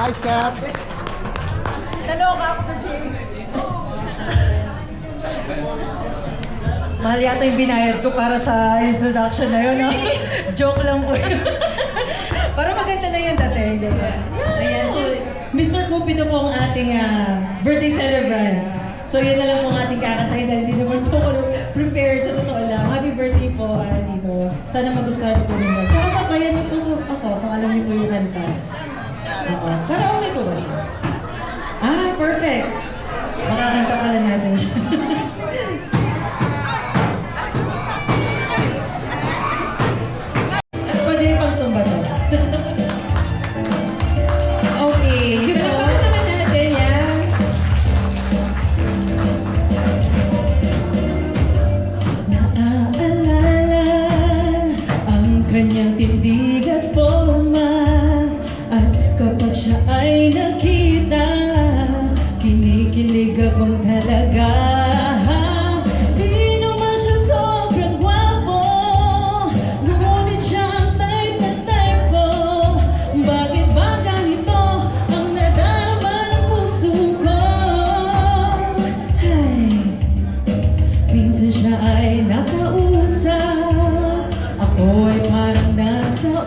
Nice, Kat. Naloka ako sa gym. Mahal yata yung binayad ko para sa introduction na yun, no? Joke lang po yun. Para maganda lang yung dating, di ba? Ayan, so Mr. Cupido po ang ating birthday celebrant. So yun na lang po ang ating kakantahin dahil hindi naman po ako prepared sa totoo lang. Happy birthday po, dito. Sana magustuhan po ninyo. Tsaka sabayan niyo po ako kung alam niyo po yung kanta. Oo. Karaoke po ba siya? Ah, perfect. Makakanta pala natin siya. At pwede pang sumba to. Okay, yun po. Naman natin yan. Naaalala ang kanyang tindig at forma. At kapag siya ay nakita, kinikilig akong talaga. Di naman siya sobrang gwapo, ngunit siya ang type na type ko. Bakit ba ganito ang nadarama ng puso ko? Ay, minsan siya ay nakausap, ako ay parang nasa